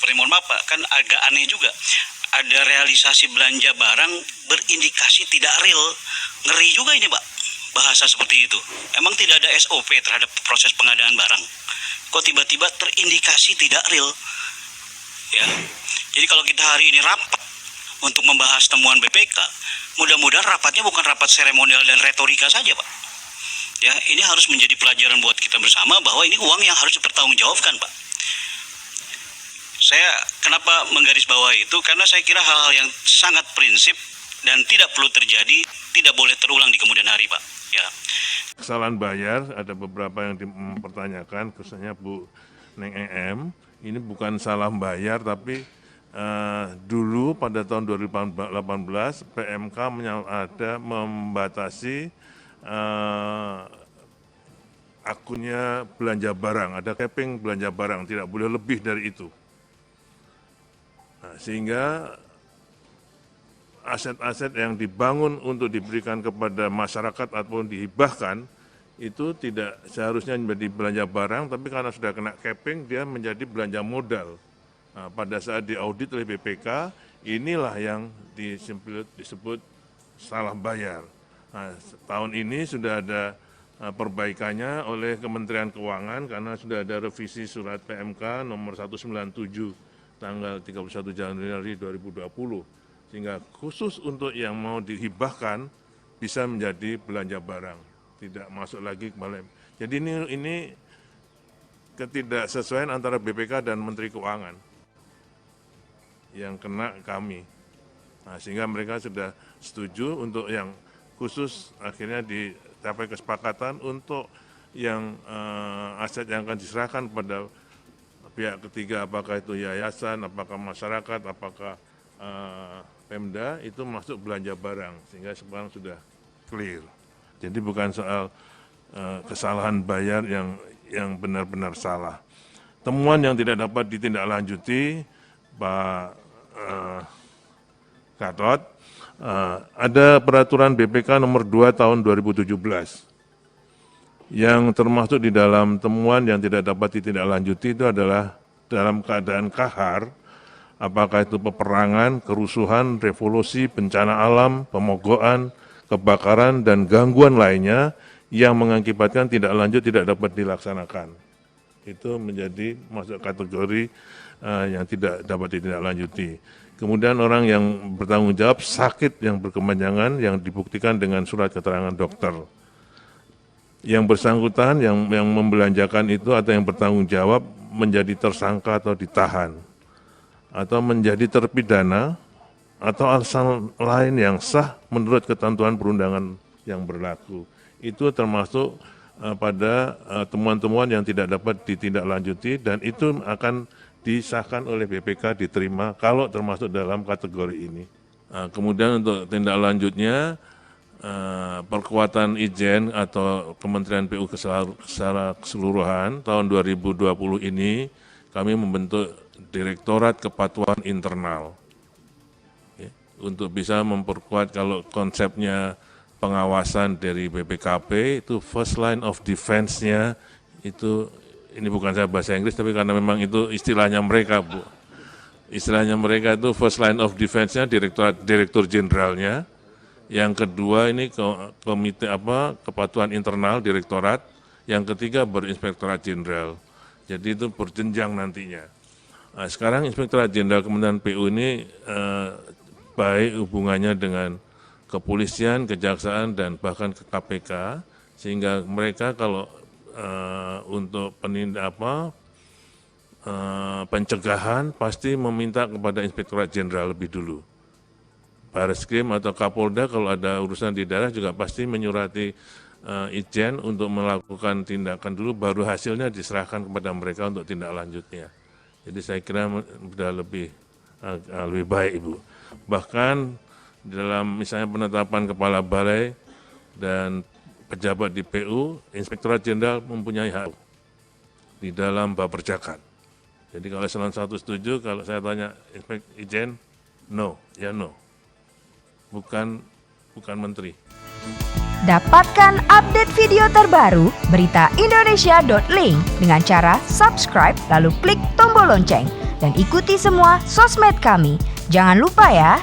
seperti mohon maaf Pak, kan agak aneh juga. Ada realisasi belanja barang berindikasi tidak real. Ngeri juga ini Pak, bahasa seperti itu. Emang tidak ada SOP terhadap proses pengadaan barang. Kok tiba-tiba terindikasi tidak real? Ya. Jadi kalau kita hari ini rapat untuk membahas temuan BPK, mudah-mudahan rapatnya bukan rapat seremonial dan retorika saja Pak. Ya, ini harus menjadi pelajaran buat kita bersama bahwa ini uang yang harus dipertanggungjawabkan Pak. Saya kenapa menggarisbawahi itu, karena saya kira hal-hal yang sangat prinsip dan tidak perlu terjadi, tidak boleh terulang di kemudian hari Pak. Ya. Kesalahan bayar, ada beberapa yang mempertanyakan, khususnya Bu Neng EM, ini bukan salah bayar, tapi dulu pada tahun 2018 PMK ada membatasi akunnya belanja barang, ada capping belanja barang, tidak boleh lebih dari itu. Nah, sehingga aset-aset yang dibangun untuk diberikan kepada masyarakat ataupun dihibahkan itu tidak seharusnya menjadi belanja barang, tapi karena sudah kena capping dia menjadi belanja modal. Nah, pada saat diaudit oleh BPK, inilah yang disebut salah bayar. Nah, tahun ini sudah ada perbaikannya oleh Kementerian Keuangan karena sudah ada revisi surat PMK nomor 197 tanggal 31 Januari 2020. Sehingga khusus untuk yang mau dihibahkan bisa menjadi belanja barang, tidak masuk lagi kembali. Jadi ini ketidaksesuaian antara BPK dan Menteri Keuangan yang kena kami. Nah, sehingga mereka sudah setuju untuk yang khusus akhirnya dicapai kesepakatan untuk yang aset yang akan diserahkan pada pihak ketiga, apakah itu yayasan, apakah masyarakat, apakah Pemda, itu masuk belanja barang, sehingga sekarang sudah clear. Jadi bukan soal kesalahan bayar yang benar-benar salah. Temuan yang tidak dapat ditindaklanjuti, Pak Gatot, ada peraturan BPK nomor 2 tahun 2017 yang termasuk di dalam temuan yang tidak dapat ditindaklanjuti itu adalah dalam keadaan kahar, apakah itu peperangan, kerusuhan, revolusi, bencana alam, pemogokan, kebakaran, dan gangguan lainnya yang mengakibatkan tidak lanjut tidak dapat dilaksanakan. Itu menjadi masuk kategori yang tidak dapat ditindaklanjuti. Kemudian orang yang bertanggung jawab sakit yang berkepanjangan yang dibuktikan dengan surat keterangan dokter. Yang bersangkutan yang membelanjakan itu atau yang bertanggung jawab menjadi tersangka atau ditahan, atau menjadi terpidana, atau alasan lain yang sah menurut ketentuan perundangan yang berlaku. Itu termasuk pada temuan-temuan yang tidak dapat ditindaklanjuti dan itu akan disahkan oleh BPK diterima kalau termasuk dalam kategori ini. Kemudian untuk tindak lanjutnya, perkuatan Ijen atau Kementerian PU secara keseluruhan tahun 2020 ini kami membentuk Direktorat Kepatuhan Internal ya, untuk bisa memperkuat. Kalau konsepnya pengawasan dari BPKP itu first line of defense-nya itu, ini bukan saya bahasa Inggris tapi karena memang itu istilahnya mereka Bu. Istilahnya mereka itu first line of defense-nya Direktur Jenderalnya. Yang kedua ini komite kepatuhan internal direktorat, yang ketiga berinspektorat jenderal. Jadi itu berjenjang nantinya. Nah, sekarang Inspektorat Jenderal Kementerian PU ini baik hubungannya dengan kepolisian, kejaksaan dan bahkan ke KPK, sehingga mereka kalau untuk pencegahan pasti meminta kepada Inspektorat Jenderal lebih dulu. Bareskrim atau Kapolda kalau ada urusan di daerah juga pasti menyurati Ijen untuk melakukan tindakan dulu, baru hasilnya diserahkan kepada mereka untuk tindak lanjutnya. Jadi saya kira sudah lebih baik Ibu. Bahkan dalam misalnya penetapan kepala balai dan pejabat di PU, Inspektorat Jenderal mempunyai hak di dalam Baperjakan. Jadi kalau eselon 1 setuju, kalau saya tanya Ijen, no, ya no. Bukan menteri. Dapatkan update video terbaru berita Indonesia.link dengan cara subscribe lalu klik tombol lonceng. dan ikuti semua sosmed kami. Jangan lupa ya.